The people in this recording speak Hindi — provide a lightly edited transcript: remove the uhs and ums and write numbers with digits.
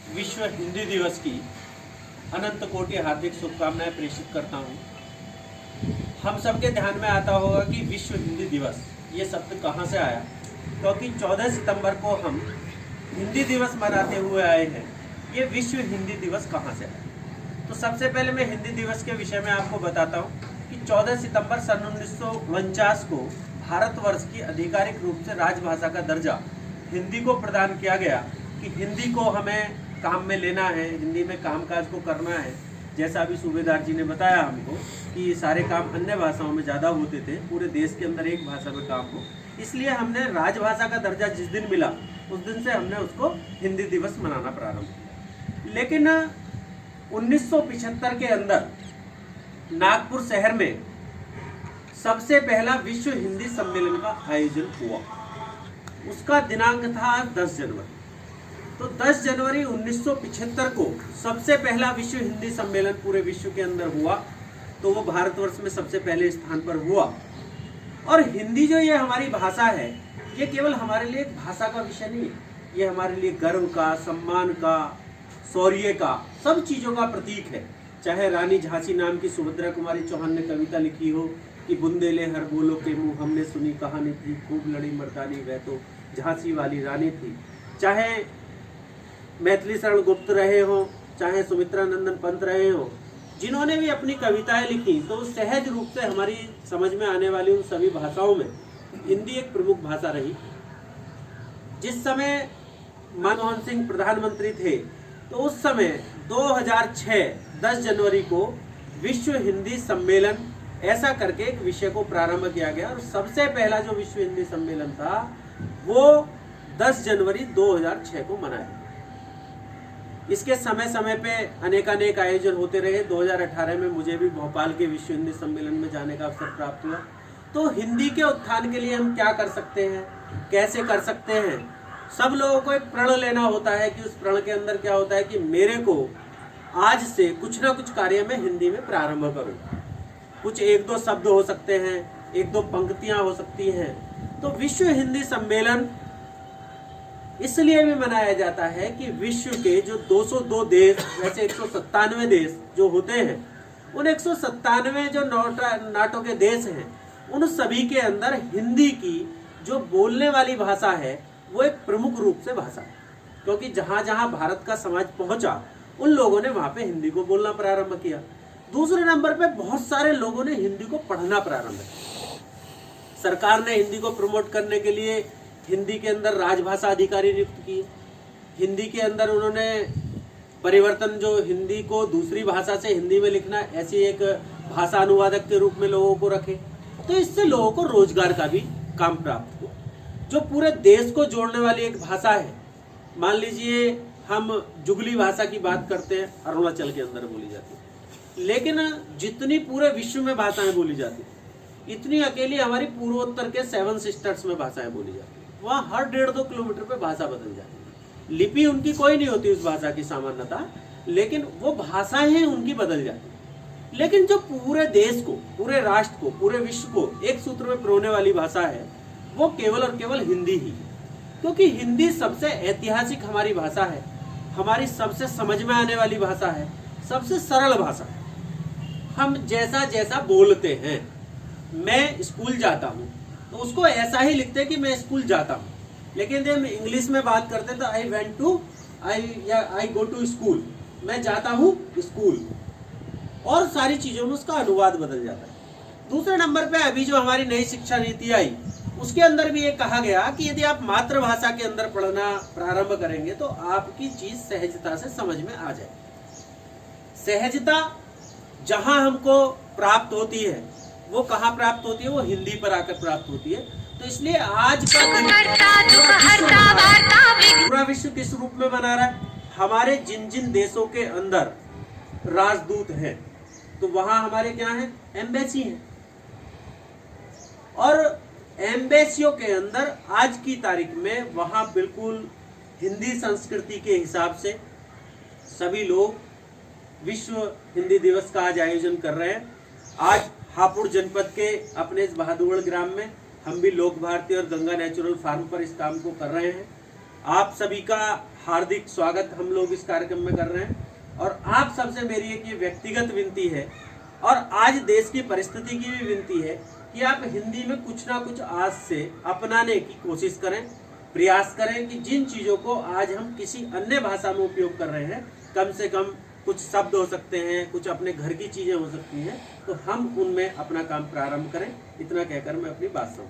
विश्व हिंदी दिवस की अनंत कोटि हार्दिक शुभकामनाएं प्रेषित करता हूं। हम सबके ध्यान में आता होगा कि विश्व हिंदी दिवस ये शब्द कहां से आया, क्योंकि 14 सितंबर को हम हिंदी दिवस मनाते हुए आए हैं। ये विश्व हिंदी दिवस कहां से आया? तो सबसे पहले मैं हिंदी दिवस के विषय में आपको बताता हूं कि 14 सितंबर सन 1949 को भारतवर्ष की आधिकारिक रूप से राजभाषा का दर्जा हिंदी को प्रदान किया गया कि हिंदी को हमें काम में लेना है, हिंदी में कामकाज को करना है। जैसा अभी सूबेदार जी ने बताया हमको कि सारे काम अन्य भाषाओं में ज़्यादा होते थे, पूरे देश के अंदर एक भाषा में काम हो, इसलिए हमने राजभाषा का दर्जा जिस दिन मिला उस दिन से हमने उसको हिंदी दिवस मनाना प्रारंभ किया। लेकिन 1975 के अंदर नागपुर शहर में सबसे पहला विश्व हिंदी सम्मेलन का आयोजन हुआ। उसका दिनांक था 10 जनवरी। तो 10 जनवरी 1975 को सबसे पहला विश्व हिंदी सम्मेलन पूरे विश्व के अंदर हुआ, तो वो भारतवर्ष में सबसे पहले स्थान पर हुआ। और हिंदी जो ये हमारी भाषा है, ये केवल हमारे लिए एक भाषा का विषय नहीं है, ये हमारे लिए गर्व का, सम्मान का, शौर्य का, सब चीज़ों का प्रतीक है। चाहे रानी झांसी नाम की सुभद्रा कुमारी चौहान ने कविता लिखी हो कि बुंदेले हर बोलो के मुँह हमने सुनी कहानी थी, खूब लड़ी मर्दानी वह तो झांसी वाली रानी थी। चाहे मैथिली शरण गुप्त रहे हो, चाहे सुमित्रा नंदन पंत रहे हो, जिन्होंने भी अपनी कविताएं लिखी, तो सहज रूप से हमारी समझ में आने वाली उन सभी भाषाओं में हिंदी एक प्रमुख भाषा रही। जिस समय मनमोहन सिंह प्रधानमंत्री थे, तो उस समय 2006 10 जनवरी को विश्व हिंदी सम्मेलन ऐसा करके एक विषय को प्रारंभ किया गया। और सबसे पहला जो विश्व हिंदी सम्मेलन था वो 10 जनवरी 2006 को मनाया। इसके समय समय पे अनेकानेक आयोजन होते रहे। 2018 में मुझे भी भोपाल के विश्व हिंदी सम्मेलन में जाने का अवसर प्राप्त हुआ। तो हिंदी के उत्थान के लिए हम क्या कर सकते हैं, कैसे कर सकते हैं? सब लोगों को एक प्रण लेना होता है कि उस प्रण के अंदर क्या होता है कि मेरे को आज से कुछ ना कुछ कार्य में हिंदी में प्रारंभ करूं। कुछ एक दो शब्द हो सकते हैं, एक दो पंक्तियां हो सकती हैं। तो विश्व हिंदी सम्मेलन इसलिए भी मनाया जाता है कि विश्व के जो 202 देश, वैसे 197 देश जो होते हैं, उन 197 जो नाटो के देश हैं, उन सभी के अंदर हिंदी की जो बोलने वाली भाषा है वो एक प्रमुख रूप से भाषा है। क्योंकि जहां जहां भारत का समाज पहुंचा, उन लोगों ने वहां पे हिंदी को बोलना प्रारंभ किया। दूसरे नंबर पे बहुत सारे लोगों ने हिंदी को पढ़ना प्रारंभ किया। सरकार ने हिंदी को प्रमोट करने के लिए हिंदी के अंदर राजभाषा अधिकारी नियुक्त किए। हिंदी के अंदर उन्होंने परिवर्तन, जो हिंदी को दूसरी भाषा से हिंदी में लिखना, ऐसी एक भाषा अनुवादक के रूप में लोगों को रखे। तो इससे लोगों को रोजगार का भी काम प्राप्त हुआ। जो पूरे देश को जोड़ने वाली एक भाषा है, मान लीजिए हम जुगली भाषा की बात करते हैं, अरुणाचल के अंदर बोली जाती है, लेकिन जितनी पूरे विश्व में भाषाएं बोली जाती है, इतनी अकेली हमारी पूर्वोत्तर के 7 सिस्टर्स में भाषाएं बोली जाती है। वहाँ हर 1.5-2 किलोमीटर पे भाषा बदल जाती है। लिपि उनकी कोई नहीं होती उस भाषा की सामान्यता, लेकिन वो भाषाएं हैं उनकी बदल जाती है। लेकिन जो पूरे देश को, पूरे राष्ट्र को, पूरे विश्व को एक सूत्र में पिरोने वाली भाषा है, वो केवल और केवल हिंदी ही है। क्योंकि हिंदी सबसे ऐतिहासिक हमारी भाषा है, हमारी सबसे समझ में आने वाली भाषा है, सबसे सरल भाषा है। हम जैसा जैसा बोलते हैं, मैं स्कूल जाता हूँ तो उसको ऐसा ही लिखते हैं कि मैं स्कूल जाता हूँ। लेकिन जब इंग्लिश में बात करते हैं तो आई गो टू स्कूल, मैं जाता हूँ स्कूल, और सारी चीजों में उसका अनुवाद बदल जाता है। दूसरे नंबर पे अभी जो हमारी नई शिक्षा नीति आई, उसके अंदर भी ये कहा गया कि यदि आप मातृभाषा के अंदर पढ़ना प्रारंभ करेंगे तो आपकी चीज सहजता से समझ में आ जाए। सहजता जहां हमको प्राप्त होती है, वो कहाँ प्राप्त होती है? वो हिंदी पर आकर प्राप्त होती है। तो इसलिए आज का पूरा विश्व किस रूप में मना रहा है? हमारे जिन जिन देशों के अंदर राजदूत हैं, तो वहां हमारे क्या हैं? एम्बेसी हैं। और एम्बेसियों के अंदर आज की तारीख में वहां बिल्कुल हिंदी संस्कृति के हिसाब से सभी लोग विश्व हिंदी दिवस का आज आयोजन कर रहे हैं। आज हापुड़ जनपद के अपने इस बहादुरगढ़ ग्राम में हम भी लोक भारती और गंगा नेचुरल फार्म पर इस काम को कर रहे हैं। आप सभी का हार्दिक स्वागत हम लोग इस कार्यक्रम में कर रहे हैं। और आप सबसे मेरी एक ये व्यक्तिगत विनती है और आज देश की परिस्थिति की भी विनती है कि आप हिंदी में कुछ ना कुछ आज से अपनाने की कोशिश करें, प्रयास करें कि जिन चीज़ों को आज हम किसी अन्य भाषा में उपयोग कर रहे हैं, कम से कम कुछ शब्द हो सकते हैं, कुछ अपने घर की चीज़ें हो सकती हैं, तो हम उनमें अपना काम प्रारंभ करें। इतना कहकर मैं अपनी बात समाप्त